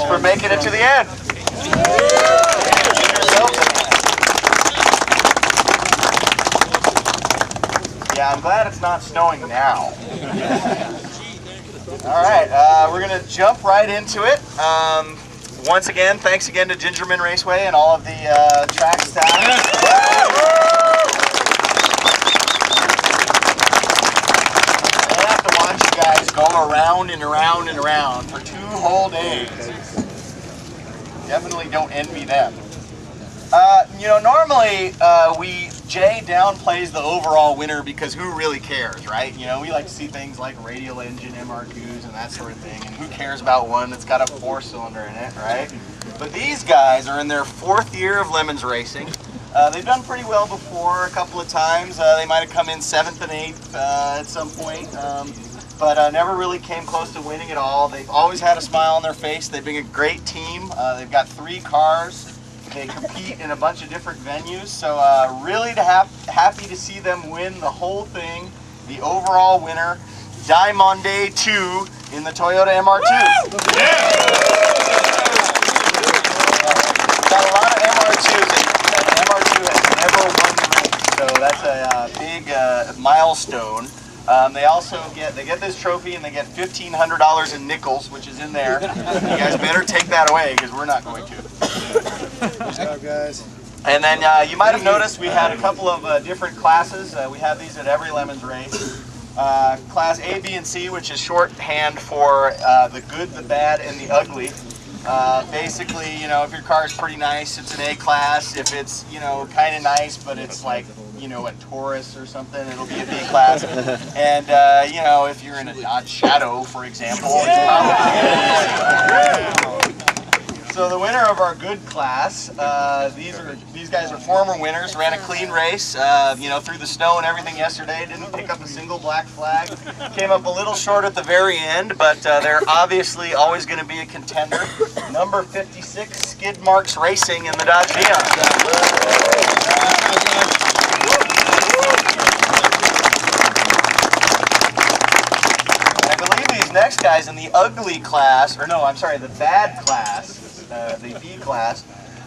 Thanks for making it to the end. Yeah, I'm glad it's not snowing now. All right, we're going to jump right into it. Once again, thanks again to Gingerman Raceway and all of the track staff. I have to watch you guys go around and around and around for 2 whole days. Definitely don't envy them. You know, normally Jay downplays the overall winner because who really cares, right? You know, we like to see things like radial engine MR2s and that sort of thing, and who cares about one that's got a 4-cylinder in it, right? But these guys are in their 4th year of Lemons racing. They've done pretty well before a couple of times. They might have come in 7th and 8th at some point, but never really came close to winning at all. They've always had a smile on their face. They've been a great team. They've got 3 cars. They compete in a bunch of different venues, so really happy to see them win the whole thing. The overall winner, Diamond 2 in the Toyota MR2. Yeah. Got a lot of MR2s, and MR2 has never won the race, so that's a big milestone. They also get this trophy, and they get $1,500 in nickels, which is in there. You guys better take that away because we're not going to. Good job, guys. And then you might have noticed we had a couple of different classes. We have these at every Lemons race. Class A, B, and C, which is shorthand for the good, the bad, and the ugly. Basically, you know, if your car is pretty nice, it's an A class. If it's, you know, kind of nice, but it's like, you know, a Taurus or something, it'll be a B class. And, you know, if you're in a Dodge Shadow, for example, it's probably a C. So the winner of our good class, these guys are former winners, ran a clean race, you know, through the snow and everything yesterday, didn't pick up a single black flag, came up a little short at the very end, but they're obviously always going to be a contender. Number 56, Skid Marks Racing in the Dodge Neon. I believe these next guys in the ugly class, or no, I'm sorry, the bad class, the B class,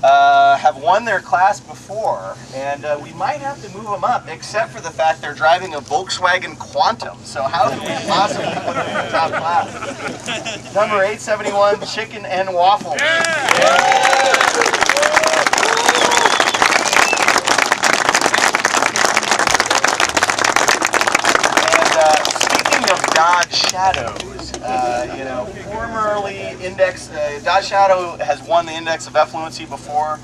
have won their class before, and we might have to move them up, except for the fact they're driving a Volkswagen Quantum. So how can we possibly put them in the top class? Number 871, Chicken and Waffle. Dodge Shadows, you know, formerly Index, Dodge Shadow has won the Index of Effluency before.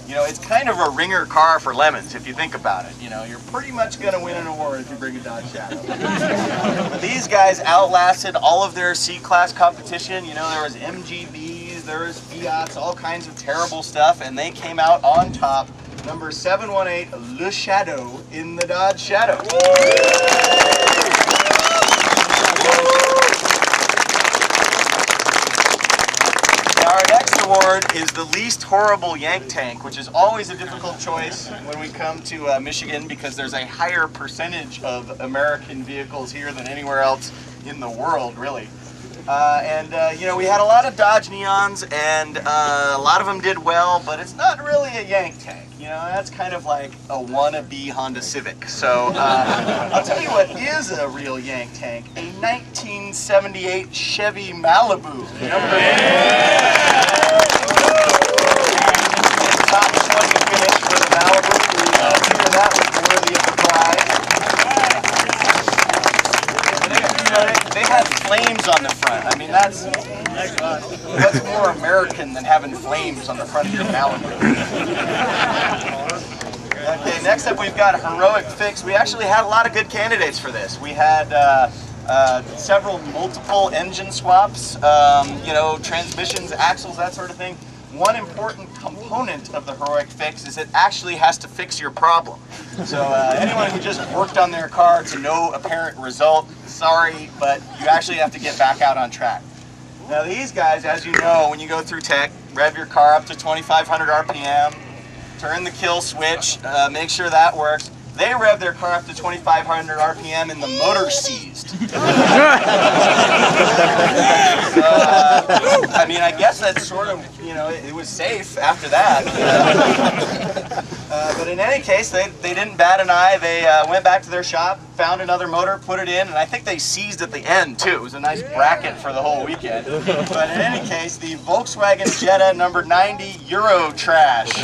You know, it's kind of a ringer car for Lemons if you think about it. You know, you're pretty much going to win an award if you bring a Dodge Shadow. But these guys outlasted all of their C-Class competition. You know, there was MGBs, there was Fiats, all kinds of terrible stuff, and they came out on top. Number 718, Le Shadow in the Dodge Shadow. Now our next award is the least horrible yank tank, which is always a difficult choice when we come to Michigan because there's a higher percentage of American vehicles here than anywhere else in the world, really. You know, we had a lot of Dodge Neons, and a lot of them did well, but it's not really a yank tank. You know, that's kind of like a wannabe Honda Civic. So I'll tell you what is a real yank tank: a 1978 Chevy Malibu. Top 20 finish for the Malibu. Even that was worthy of the prize. They had flames on the front. I mean, that's what's more American than having flames on the front of your Malibu. Okay, next up we've got Heroic Fix. We actually had a lot of good candidates for this. We had several multiple engine swaps, you know, transmissions, axles, that sort of thing. One important component of the Heroic Fix is it actually has to fix your problem. So anyone who just worked on their car to no apparent result, sorry, but you actually have to get back out on track. Now these guys, as you know, when you go through tech, rev your car up to 2,500 RPM, turn the kill switch, make sure that works, They revved their car up to 2,500 RPM and the motor seized. I mean, I guess that's sort of, you know, it was safe after that. But in any case, they didn't bat an eye. They went back to their shop, found another motor, put it in, and I think they seized at the end too. It was a nice bracket for the whole weekend. But in any case, the Volkswagen Jetta number 90 Euro Trash.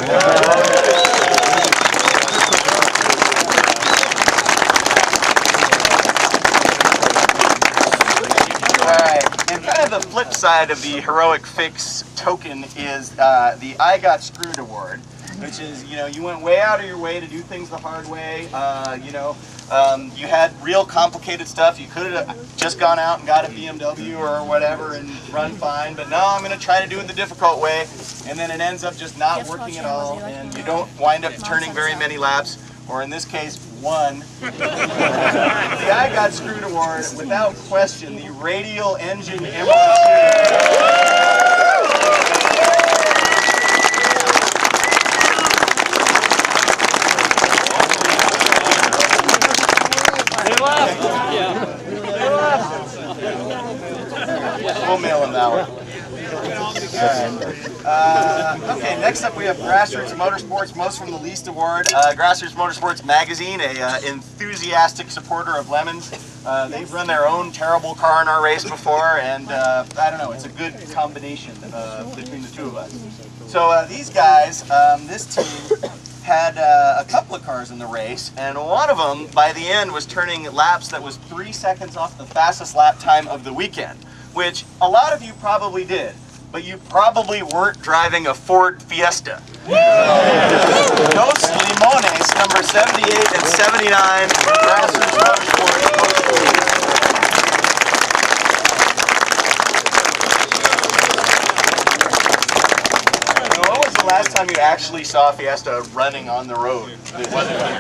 And kind of the flip side of the heroic fix token is the I Got Screwed award, which is, you know, you went way out of your way to do things the hard way. You know, you had real complicated stuff. You could have just gone out and got a BMW or whatever and run fine, but no, I'm going to try to do it the difficult way, and then it ends up just not working at all, and you don't wind up turning very many laps, or in this case, one. The I Got Screwed award, without question, the radial engine We'll mail him that one. Okay, next up we have Grassroots Motorsports, Most from the Least Award. Grassroots Motorsports Magazine, a enthusiastic supporter of Lemons. They've run their own terrible car in our race before, and I don't know, it's a good combination between the two of us. So these guys, this team, had a couple of cars in the race, and one of them, by the end, was turning laps that was 3 seconds off the fastest lap time of the weekend, which a lot of you probably did, but you probably weren't driving a Ford Fiesta. Dos Limones, number 78 and 79, Grassroots Motorsports. Last time you actually saw a Fiesta running on the road. It wasn't here.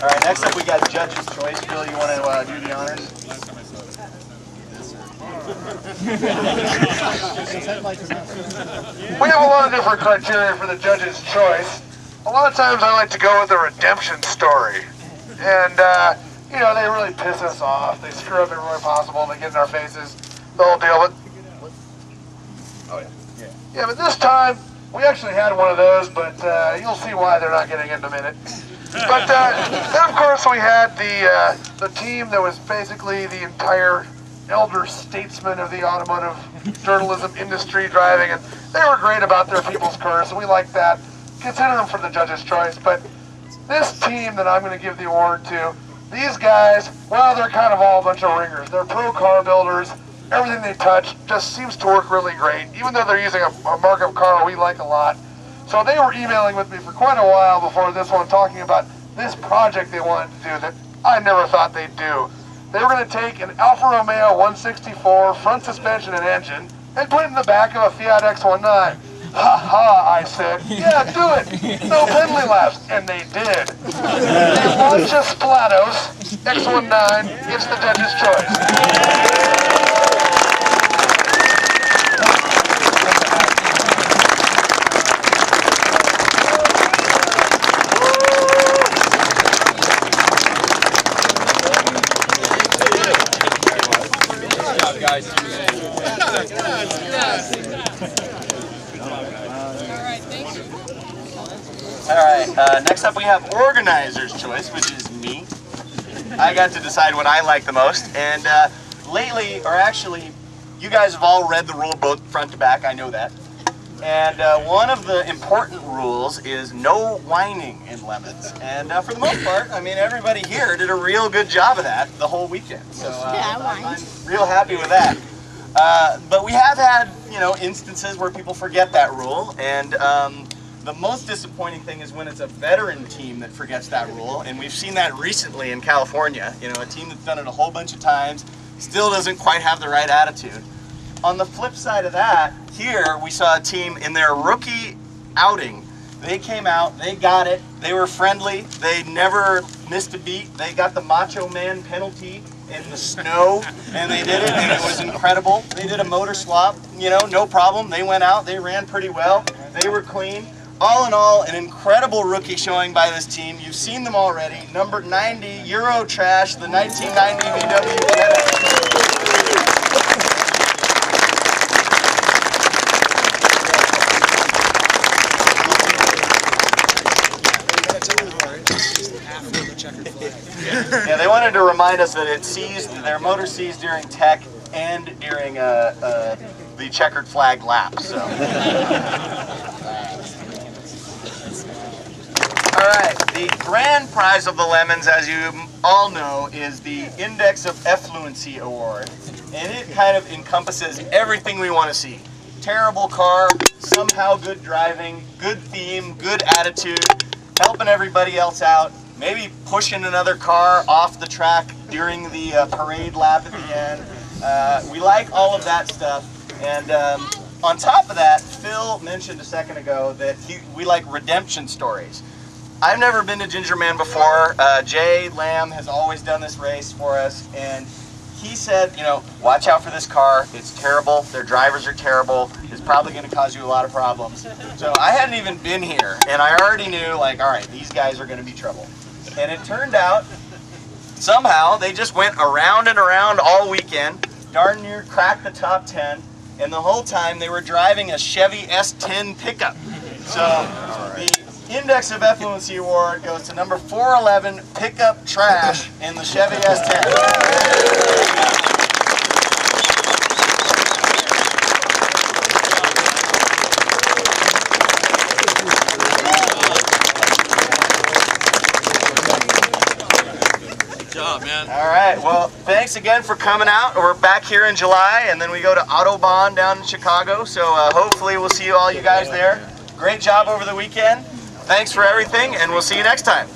All right, next up we got Judge's Choice. Phil, you want to do the honors? We have a lot of different criteria for the Judge's Choice. A lot of times I like to go with a redemption story. And, you know, they really piss us off. They screw up every way possible. They get in our faces. The whole deal. Oh, yeah. Yeah, but this time, we actually had one of those, but you'll see why they're not getting it in a minute. But then, of course, we had the team that was basically the entire elder statesman of the automotive journalism industry driving, and they were great about their people's cars, so we like that. Consider them for the Judge's Choice. But this team that I'm going to give the award to, these guys, well, they're kind of all a bunch of ringers. They're pro car builders. Everything they touch just seems to work really great, even though they're using a markup car we like a lot. So they were emailing with me for quite a while before this one, talking about this project they wanted to do that I never thought they'd do. They were going to take an Alfa Romeo 164 front suspension and engine and put it in the back of a Fiat X19. Ha ha, I said, yeah, do it. No penalty laps. And they did. They launched a Splatos X19. It's the Judge's Choice. Alright, next up we have Organizer's Choice, which is me. I got to decide what I like the most, and lately, or actually, you guys have all read the rule book front to back, I know that. And one of the important rules is no whining in Lemons. And for the most part, I mean, everybody here did a real good job of that the whole weekend. So I'm real happy with that. But we have had, you know, instances where people forget that rule, and the most disappointing thing is when it's a veteran team that forgets that rule, and we've seen that recently in California. You know, a team that's done it a whole bunch of times still doesn't quite have the right attitude. On the flip side of that, here we saw a team in their rookie outing. They came out, they got it, they were friendly, they never missed a beat, they got the Macho Man penalty in the snow, and they did it, and it was incredible. They did a motor swap, you know, no problem. They went out, they ran pretty well, they were clean. all in all, an incredible rookie showing by this team. You've seen them already. Number 90, Euro Trash, the 1990 VW Jetta. Yeah, they wanted to remind us that it seized, their motor seized during tech and during the checkered flag lap. So. All right, the grand prize of the Lemons, as you all know, is the Index of Effluency Award. And it kind of encompasses everything we want to see. Terrible car, somehow good driving, good theme, good attitude, helping everybody else out, maybe pushing another car off the track during the parade lap at the end. We like all of that stuff. And on top of that, Phil mentioned a second ago that we like redemption stories. I've never been to Ginger Man before. Jay Lamb has always done this race for us, and he said, you know, watch out for this car. It's terrible. Their drivers are terrible. It's probably going to cause you a lot of problems. So I hadn't even been here, and I already knew, like, all right, these guys are going to be trouble. And it turned out, somehow, they just went around and around all weekend, darn near cracked the top 10, and the whole time they were driving a Chevy S10 pickup. So the Index of Effluency Award goes to number 411, Pickup Trash, in the Chevy S10. Man. All right, well, thanks again for coming out. We're back here in July, and then we go to Autobahn down in Chicago, so hopefully we'll see all you guys there. Great job over the weekend. Thanks for everything, and we'll see you next time.